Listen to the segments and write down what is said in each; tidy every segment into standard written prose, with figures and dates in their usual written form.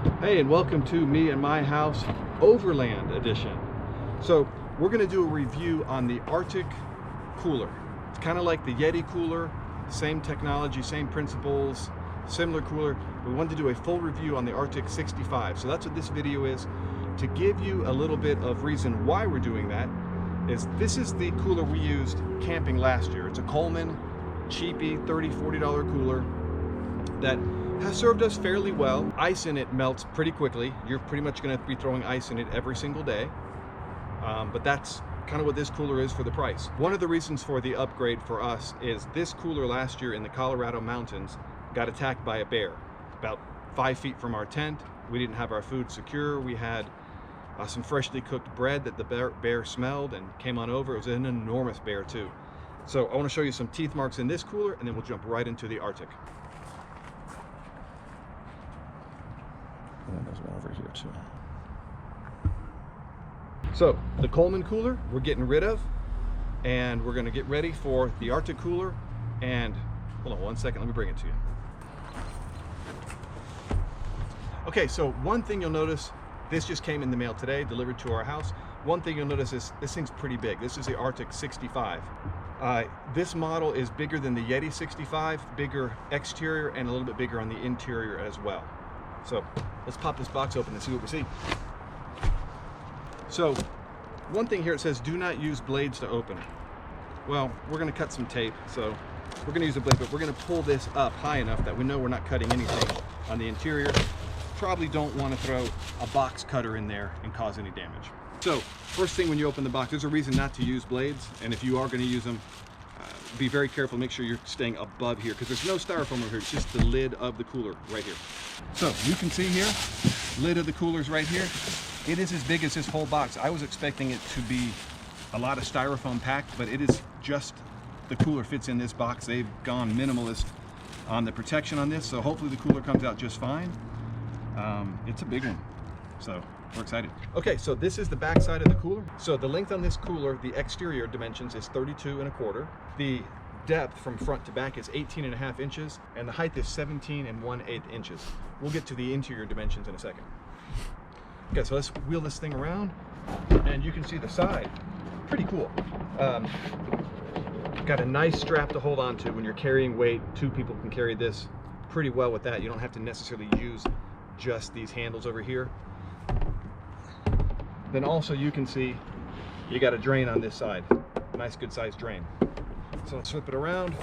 Hey, and welcome to Me and My House Overland edition. So we're going to do a review on the RTIC cooler. It's kind of like the Yeti cooler, same technology, same principles, similar cooler. We wanted to do a full review on the RTIC 65. So that's what this video is. To give you a little bit of reason why we're doing that is this is the cooler we used camping last year. It's a Coleman, cheapy, $30, $40 cooler that has served us fairly well. Ice in it melts pretty quickly. You're pretty much going to be throwing ice in it every single day. But that's kind of what this cooler is for the price. One of the reasons for the upgrade for us is this cooler last year in the Colorado mountains got attacked by a bear about 5 feet from our tent. We didn't have our food secure. We had some freshly cooked bread that the bear smelled and came on over. It was an enormous bear too. So I want to show you some teeth marks in this cooler, and then we'll jump right into the RTIC. And there's one over here too. So the Coleman cooler we're getting rid of, and we're going to get ready for the RTIC cooler. And hold on one second, let me bring it to you. Okay, so one thing you'll notice, this just came in the mail today, delivered to our house. One thing you'll notice is this thing's pretty big. This is the RTIC 65. This model is bigger than the Yeti 65, bigger exterior and a little bit bigger on the interior as well. So let's pop this box open and see what we see. So one thing here, it says do not use blades to open it. Well, we're going to cut some tape, so we're going to use a blade, but we're going to pull this up high enough that we know we're not cutting anything on the interior. Probably don't want to throw a box cutter in there and cause any damage. So first thing when you open the box, there's a reason not to use blades, and if you are going to use them, be very careful, make sure you're staying above here, because there's no styrofoam over here, it's just the lid of the cooler right here. So you can see here, lid of the cooler's right here. It is as big as this whole box. I was expecting it to be a lot of styrofoam packed, but it is just, the cooler fits in this box. They've gone minimalist on the protection on this, so hopefully the cooler comes out just fine. It's a big one, so we're excited. Okay, so this is the back side of the cooler. So the length on this cooler, the exterior dimensions is 32 1/4. The depth from front to back is 18 1/2 inches, and the height is 17 1/8 inches. We'll get to the interior dimensions in a second. Okay, so let's wheel this thing around, and you can see the side. Pretty cool. Got a nice strap to hold on to when you're carrying weight. Two people can carry this pretty well with that. You don't have to necessarily use just these handles over here. Then also you can see you got a drain on this side. Nice good sized drain. So let's flip it around.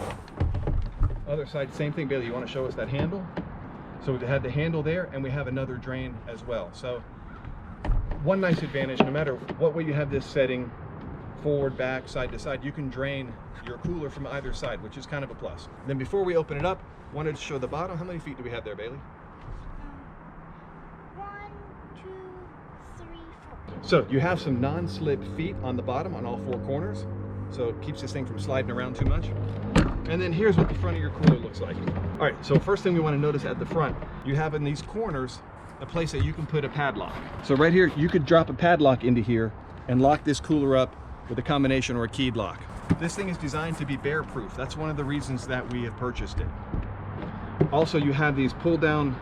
Other side, same thing. Bailey, you want to show us that handle? So we had the handle there, and we have another drain as well. So one nice advantage, no matter what way you have this setting, forward, back, side to side, you can drain your cooler from either side, which is kind of a plus. Then before we open it up, wanted to show the bottom. How many feet do we have there, Bailey? 1, 2, 3, 4. So you have some non-slip feet on the bottom on all four corners, so it keeps this thing from sliding around too much. And then here's what the front of your cooler looks like. All right, so first thing we want to notice at the front, you have in these corners a place that you can put a padlock. So right here, you could drop a padlock into here and lock this cooler up with a combination or a keyed lock. This thing is designed to be bear proof. That's one of the reasons that we have purchased it. Also, you have these pull down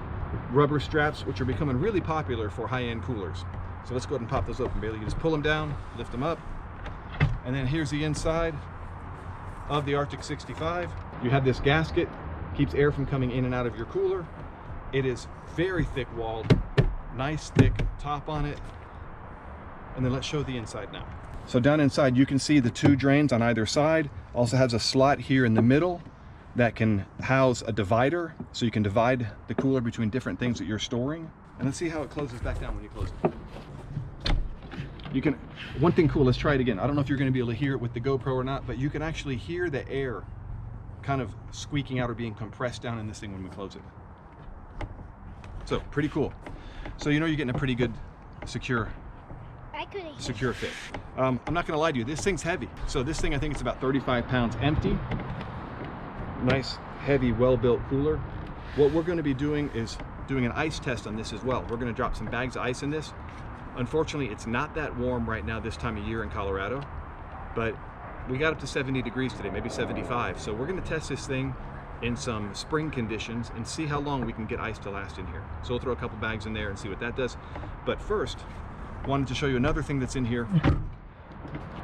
rubber straps, which are becoming really popular for high-end coolers. So let's go ahead and pop those open, Bailey. You just pull them down, lift them up, and then here's the inside of the RTIC 65. You have this gasket, keeps air from coming in and out of your cooler. It is very thick walled, nice thick top on it. And then let's show the inside now. So down inside you can see the two drains on either side. Also has a slot here in the middle that can house a divider, so you can divide the cooler between different things that you're storing. And let's see how it closes back down when you close it. You can, one thing cool, let's try it again. I don't know if you're going to be able to hear it with the GoPro or not, but you can actually hear the air kind of squeaking out or being compressed down in this thing when we close it. So pretty cool. So you know you're getting a pretty good secure fit. I'm not going to lie to you, this thing's heavy. So this thing, I think it's about 35 pounds empty. Nice, heavy, well-built cooler. What we're going to be doing is doing an ice test on this as well. We're going to drop some bags of ice in this. Unfortunately, it's not that warm right now this time of year in Colorado, but we got up to 70 degrees today, maybe 75. So we're going to test this thing in some spring conditions and see how long we can get ice to last in here. So we'll throw a couple bags in there and see what that does. But first, wanted to show you another thing that's in here.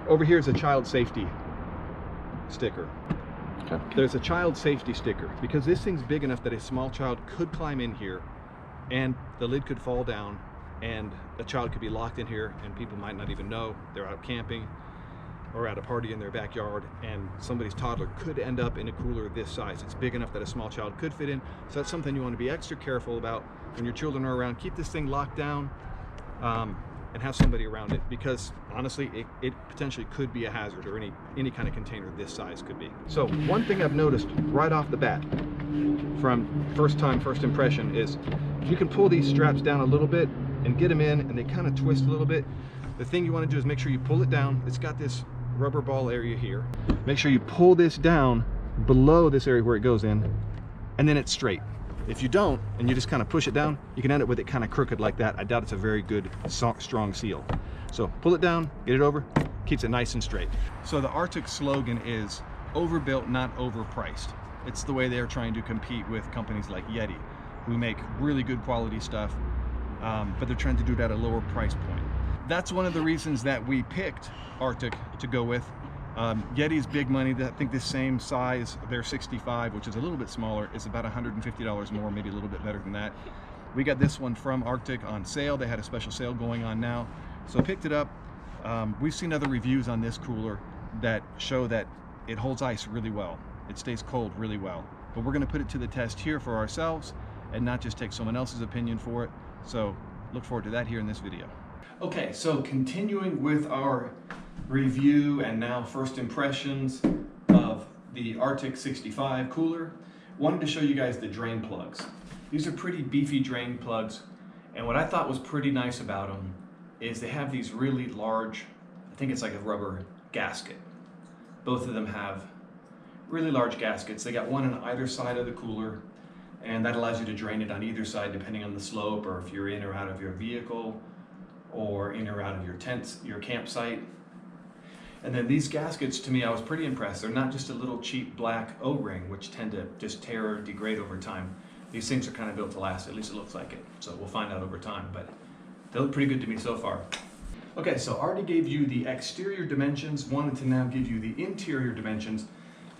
Over here is a child safety sticker. Okay. There's a child safety sticker because this thing's big enough that a small child could climb in here and the lid could fall down and a child could be locked in here and people might not even know they're out camping or at a party in their backyard, and somebody's toddler could end up in a cooler this size. It's big enough that a small child could fit in, so that's something you want to be extra careful about when your children are around. Keep this thing locked down and have somebody around it, because honestly it potentially could be a hazard, or any kind of container this size could be. So one thing I've noticed right off the bat from first impression is you can pull these straps down a little bit and get them in, and they kind of twist a little bit. The thing you want to do is make sure you pull it down. It's got this rubber ball area here. Make sure you pull this down below this area where it goes in, and then it's straight. If you don't, and you just kind of push it down, you can end up with it kind of crooked like that. I doubt it's a very good, strong seal. So pull it down, get it over, keeps it nice and straight. So the RTIC slogan is overbuilt, not overpriced. It's the way they're trying to compete with companies like Yeti, who make really good quality stuff, but they're trying to do it at a lower price point. That's one of the reasons that we picked RTIC to go with. Yeti's big money. I think this same size, their 65, which is a little bit smaller, is about $150 more, maybe a little bit better than that. We got this one from RTIC on sale. They had a special sale going on now, so I picked it up. We've seen other reviews on this cooler that show that it holds ice really well. It stays cold really well. But we're going to put it to the test here for ourselves and not just take someone else's opinion for it. So look forward to that here in this video. Okay, so continuing with our review and now first impressions of the RTIC 65 cooler, wanted to show you guys the drain plugs. These are pretty beefy drain plugs, and what I thought was pretty nice about them is they have these really large, I think it's like a rubber gasket. Both of them have really large gaskets. They got one on either side of the cooler, and that allows you to drain it on either side depending on the slope, or if you're in or out of your vehicle, or in or out of your tents, your campsite. And then these gaskets, to me, I was pretty impressed. They're not just a little cheap black O-ring, which tend to just tear or degrade over time. These things are kind of built to last, at least it looks like it. So we'll find out over time, but they look pretty good to me so far. Okay, so I already gave you the exterior dimensions, wanted to now give you the interior dimensions,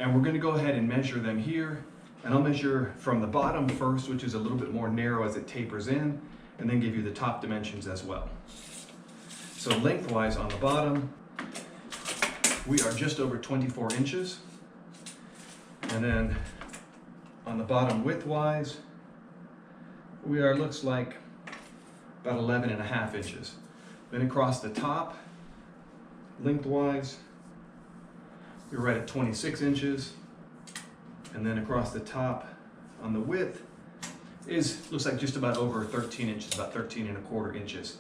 and we're gonna go ahead and measure them here. And I'll measure from the bottom first, which is a little bit more narrow as it tapers in, and then give you the top dimensions as well. So lengthwise on the bottom, we are just over 24 inches. And then on the bottom widthwise, we are, looks like, about 11.5 inches. Then across the top, lengthwise, we're right at 26 inches. And then across the top on the width looks like just about over 13 inches, about 13.25 inches.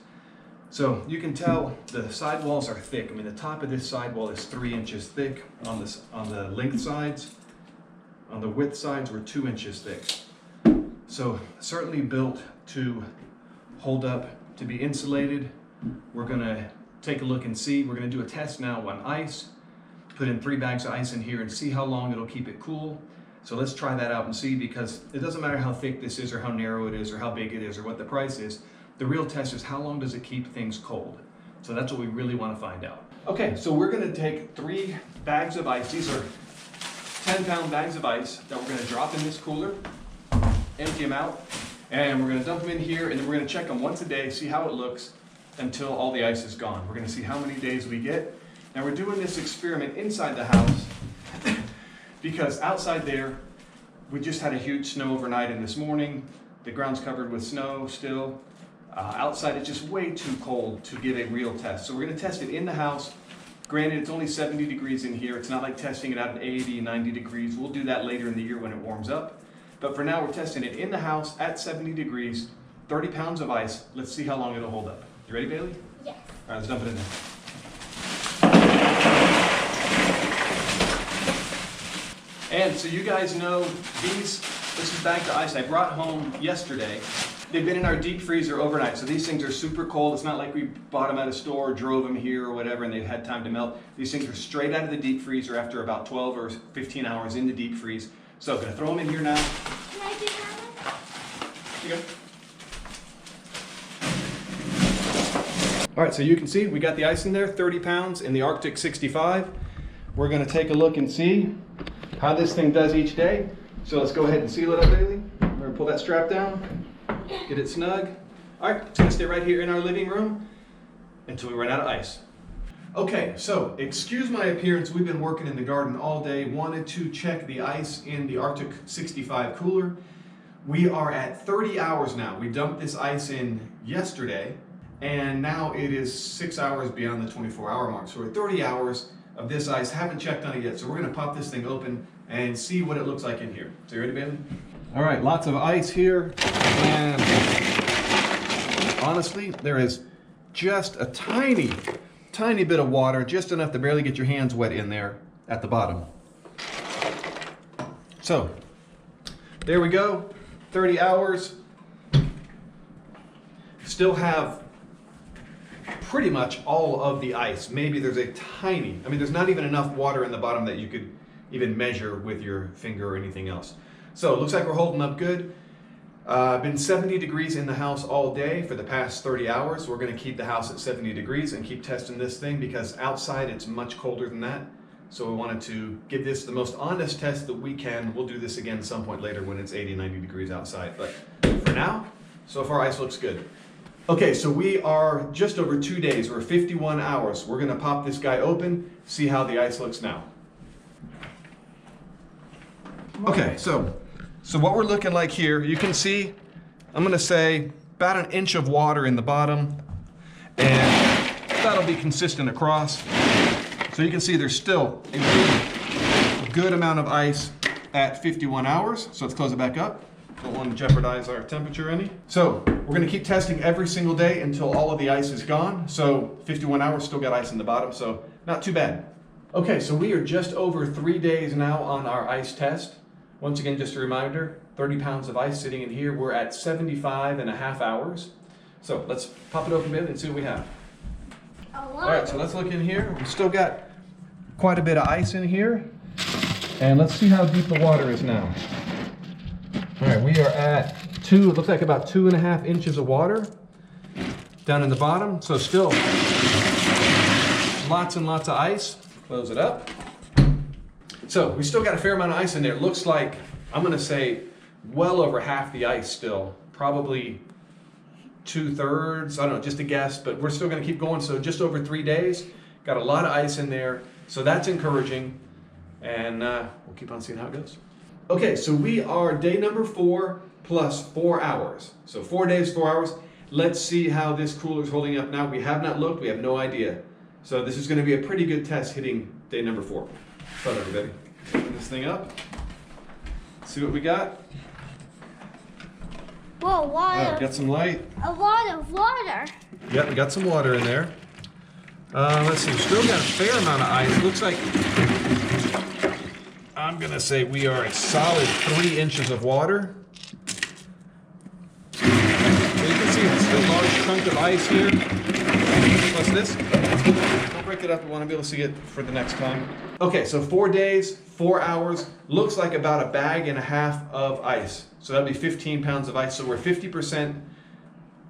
So you can tell the sidewalls are thick. I mean, the top of this sidewall is 3 inches thick on the length sides. On the width sides, we're 2 inches thick. So certainly built to hold up, to be insulated. We're gonna take a look and see. We're gonna do a test now on ice. Put in 3 bags of ice in here and see how long it'll keep it cool. So let's try that out and see, because it doesn't matter how thick this is or how narrow it is or how big it is or what the price is. The real test is how long does it keep things cold. So that's what we really want to find out. Okay, so we're going to take 3 bags of ice. These are 10-pound bags of ice that we're going to drop in this cooler, empty them out, and we're going to dump them in here, and then we're going to check them once a day, see how it looks until all the ice is gone. We're going to see how many days we get. Now we're doing this experiment inside the house because outside there, we just had a huge snow overnight, and this morning the ground's covered with snow still. Outside it's just way too cold to give a real test. So we're going to test it in the house. Granted, it's only 70 degrees in here. It's not like testing it out at 80, 90 degrees. We'll do that later in the year when it warms up. But for now, we're testing it in the house at 70 degrees, 30 pounds of ice. Let's see how long it'll hold up. You ready, Bailey? Yes. All right, let's dump it in there. And so you guys know this is bagged ice I brought home yesterday. They've been in our deep freezer overnight, so these things are super cold. It's not like we bought them at a store, drove them here or whatever, and they've had time to melt. These things are straight out of the deep freezer after about 12 or 15 hours in the deep freeze. So I'm gonna throw them in here now. Can I do that? Here you go. All right, so you can see we got the ice in there, 30 pounds in the Arctic 65. We're gonna take a look and see how this thing does each day. So let's go ahead and seal it up, Bailey. We're gonna pull that strap down, get it snug. All right, it's gonna stay right here in our living room until we run out of ice. Okay, so excuse my appearance. We've been working in the garden all day. Wanted to check the ice in the Arctic 65 cooler. We are at 30 hours now. We dumped this ice in yesterday, and now it is 6 hours beyond the 24-hour mark. So we're 30 hours of this ice. Haven't checked on it yet, so we're gonna pop this thing open and see what it looks like in here. So you ready, Bailey? All right, lots of ice here, and honestly, there is just a tiny bit of water, just enough to barely get your hands wet in there at the bottom. So, there we go, 30 hours. Still have pretty much all of the ice. Maybe there's a tiny, there's not even enough water in the bottom that you could even measure with your finger or anything else. So, it looks like we're holding up good. Been 70 degrees in the house all day for the past 30 hours. We're going to keep the house at 70 degrees and keep testing this thing because outside it's much colder than that. So we wanted to give this the most honest test that we can. We'll do this again some point later when it's 80, 90 degrees outside. But for now, so far ice looks good. Okay, so we are just over 2 days. We're 51 hours. We're going to pop this guy open, see how the ice looks now. Okay, so what we're looking like here, you can see, I'm gonna say about an inch of water in the bottom, and that'll be consistent across. So you can see there's still a good amount of ice at 51 hours. So let's close it back up. Don't want to jeopardize our temperature any. So we're gonna keep testing every single day until all of the ice is gone. So 51 hours, still got ice in the bottom, so not too bad. Okay, so we are just over 3 days now on our ice test. Once again, just a reminder, 30 pounds of ice sitting in here. We're at 75.5 hours. So let's pop it open a bit and see what we have. All right, so let's look in here. We still got quite a bit of ice in here. And let's see how deep the water is now. All right, we are at it looks like about 2.5 inches of water down in the bottom. So still lots and lots of ice. Close it up. So we still got a fair amount of ice in there. It looks like, I'm gonna say, well over half the ice still. Probably 2/3, I don't know, just a guess, but we're still gonna keep going. So just over 3 days, got a lot of ice in there. So that's encouraging, and we'll keep on seeing how it goes. Okay, so we are day number 4 plus 4 hours. So 4 days, 4 hours. Let's see how this cooler is holding up now. We have not looked, we have no idea. So this is gonna be a pretty good test hitting day number 4. So everybody, open this thing up, see what we got. Whoa, water. Got some light. A lot of water. Yep, we got some water in there. Let's see, still got a fair amount of ice. Looks like, I'm gonna say we are a solid 3 inches of water. So you can see it's still a large chunk of ice here. Plus this. Don't break it up, we want to be able to see it for the next time. Okay, so 4 days, 4 hours, looks like about a bag and a half of ice. So that'll be 15 pounds of ice. So we're 50%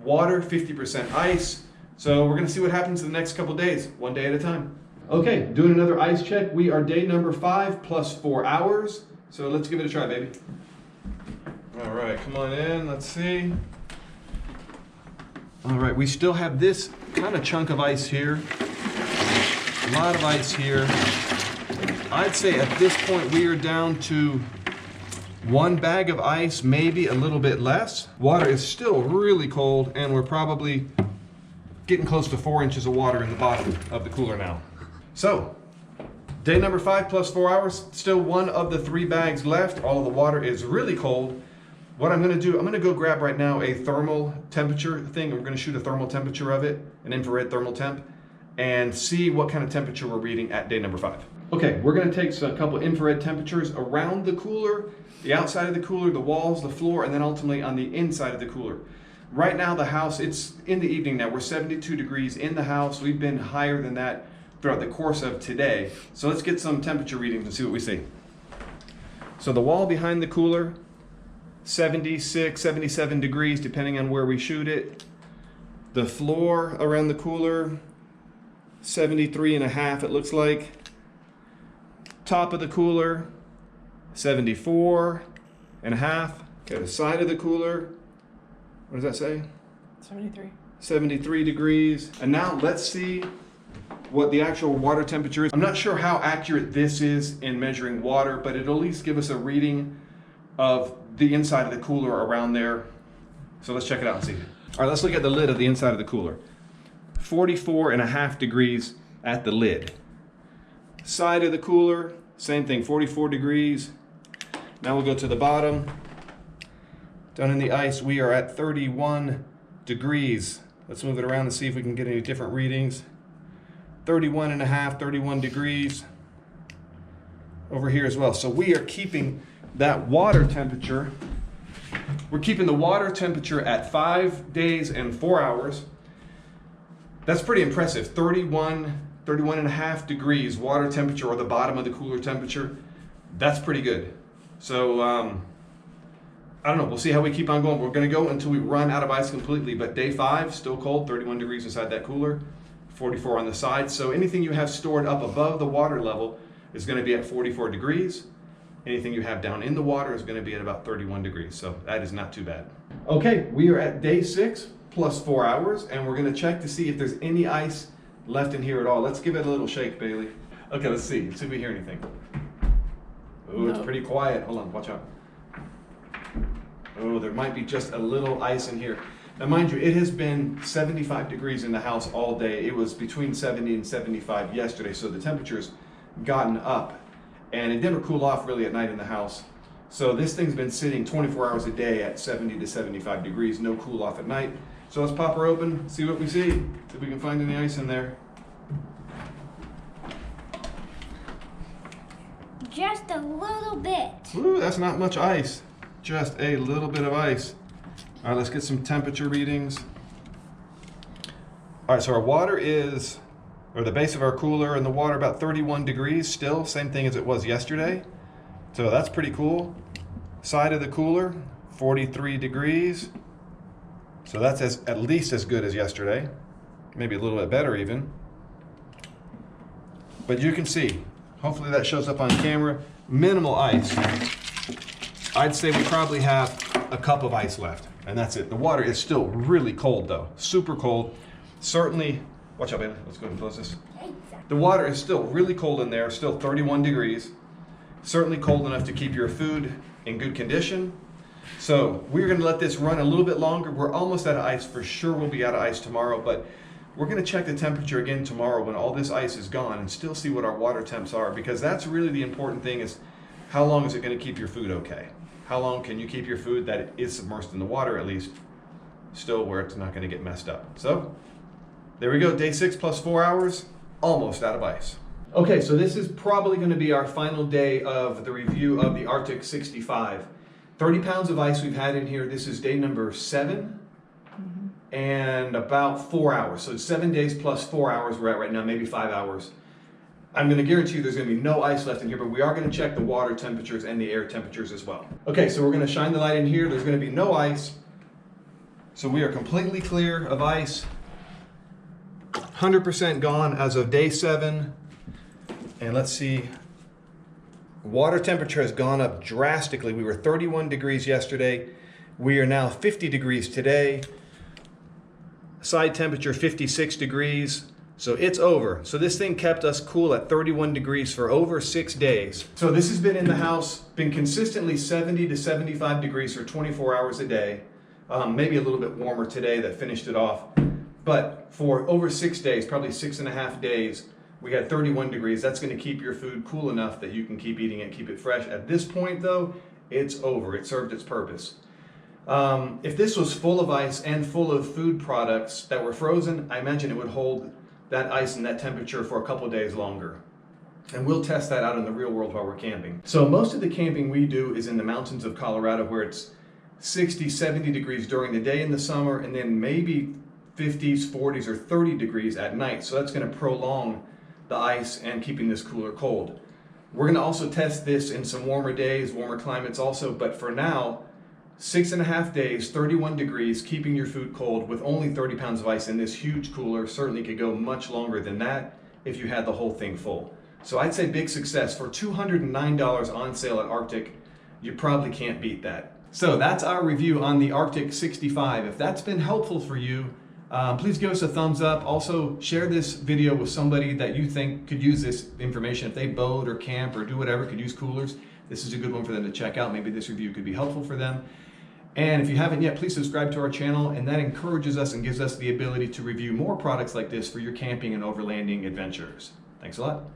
water, 50% ice. So we're gonna see what happens in the next couple days, 1 day at a time. Okay, doing another ice check. We are day number 5 plus 4 hours. So let's give it a try, baby. All right, come on in, let's see. All right, we still have this kind of chunk of ice here. A lot of ice here. I'd say at this point we are down to 1 bag of ice, maybe a little bit less. Water is still really cold, and we're probably getting close to 4 inches of water in the bottom of the cooler now. So, day number 5 plus 4 hours, still 1 of the 3 bags left. All of the water is really cold. What I'm gonna do, I'm gonna go grab right now a thermal temperature thing. We're gonna shoot a thermal temperature of it, an infrared thermal temp, and see what kind of temperature we're reading at day number 5. Okay, we're gonna take a couple infrared temperatures around the cooler, the outside of the cooler, the walls, the floor, and then ultimately on the inside of the cooler. Right now the house, it's in the evening now, we're 72 degrees in the house. We've been higher than that throughout the course of today. So let's get some temperature readings and see what we see. So the wall behind the cooler, 76, 77 degrees, depending on where we shoot it. The floor around the cooler, 73.5 it looks like. Top of the cooler, 74.5. Okay, the side of the cooler, what does that say? 73. 73 degrees. And now let's see what the actual water temperature is. I'm not sure how accurate this is in measuring water, but it'll at least give us a reading of the inside of the cooler around there. So let's check it out and see. All right, let's look at the lid of the inside of the cooler. 44.5 degrees at the lid. Side of the cooler, same thing, 44 degrees. Now we'll go to the bottom. Down in the ice, we are at 31 degrees. Let's move it around and see if we can get any different readings. 31.5, 31 degrees over here as well. So we are keeping that water temperature. We're keeping the water temperature at 5 days and 4 hours. That's pretty impressive. 31.5 degrees water temperature, or the bottom of the cooler temperature. That's pretty good. So I don't know, we'll see how we keep on going. We're gonna go until we run out of ice completely, but day 5, still cold, 31 degrees inside that cooler, 44 on the side. So anything you have stored up above the water level is gonna be at 44 degrees. Anything you have down in the water is gonna be at about 31 degrees. So that is not too bad. Okay, we are at day 6 plus 4 hours, and we're gonna check to see if there's any ice left in here at all. Let's give it a little shake, Bailey. Okay, let's see if we hear anything. Oh, it's pretty quiet. Hold on, watch out. Oh, there might be just a little ice in here. Now, mind you, it has been 75 degrees in the house all day. It was between 70 and 75 yesterday, so the temperature's gotten up. And it never cooled off really at night in the house. So this thing's been sitting 24 hours a day at 70 to 75 degrees, no cool off at night. So let's pop her open, see what we see, see if we can find any ice in there. Just a little bit. Ooh, that's not much ice. Just a little bit of ice. All right, let's get some temperature readings. All right, so our water is, or the base of our cooler and the water about 31 degrees still, same thing as it was yesterday. So that's pretty cool. Side of the cooler, 43 degrees. So that's at least as good as yesterday. Maybe a little bit better even. But you can see, hopefully that shows up on camera, minimal ice. I'd say we probably have a cup of ice left, and that's it. The water is still really cold though, super cold. Certainly, watch out, baby, let's go ahead and close this. The water is still really cold in there, still 31 degrees. Certainly cold enough to keep your food in good condition. So we're gonna let this run a little bit longer. We're almost out of ice. For sure we'll be out of ice tomorrow, but we're gonna check the temperature again tomorrow when all this ice is gone and still see what our water temps are, because that's really the important thing, is how long is it gonna keep your food okay? How long can you keep your food that is submersed in the water, at least, still where it's not gonna get messed up? So there we go, day 6 plus 4 hours, almost out of ice. Okay, so this is probably gonna be our final day of the review of the RTIC 65. 30 pounds of ice we've had in here. This is day number 7 and about 4 hours. So it's 7 days plus 4 hours we're at right now, maybe 5 hours. I'm gonna guarantee you there's gonna be no ice left in here, but we are gonna check the water temperatures and the air temperatures as well. Okay, so we're gonna shine the light in here. There's gonna be no ice. So we are completely clear of ice. 100% gone as of day 7. And let's see, water temperature has gone up drastically. We were 31 degrees yesterday. We are now 50 degrees today. Side temperature 56 degrees. So it's over. So this thing kept us cool at 31 degrees for over 6 days. So this has been in the house, been consistently 70 to 75 degrees for 24 hours a day. Maybe a little bit warmer today that finished it off. But for over 6 days, probably 6.5 days, we had 31 degrees. That's gonna keep your food cool enough that you can keep eating it, keep it fresh. At this point though, it's over. It served its purpose. If this was full of ice and full of food products that were frozen, I imagine it would hold that ice and that temperature for a couple days longer. And we'll test that out in the real world while we're camping. So most of the camping we do is in the mountains of Colorado, where it's 60, 70 degrees during the day in the summer, and then maybe 50s, 40s, or 30 degrees at night. So that's gonna prolong the ice and keeping this cooler cold. We're gonna also test this in some warmer days, warmer climates also, but for now, 6.5 days, 31 degrees, keeping your food cold with only 30 pounds of ice in this huge cooler. Certainly could go much longer than that if you had the whole thing full. So I'd say big success. For $209 on sale at RTIC, you probably can't beat that. So that's our review on the RTIC 65. If that's been helpful for you, please give us a thumbs up. Also, share this video with somebody that you think could use this information. If they boat or camp or do whatever, could use coolers, this is a good one for them to check out. Maybe this review could be helpful for them. And if you haven't yet, please subscribe to our channel, and that encourages us and gives us the ability to review more products like this for your camping and overlanding adventures. Thanks a lot.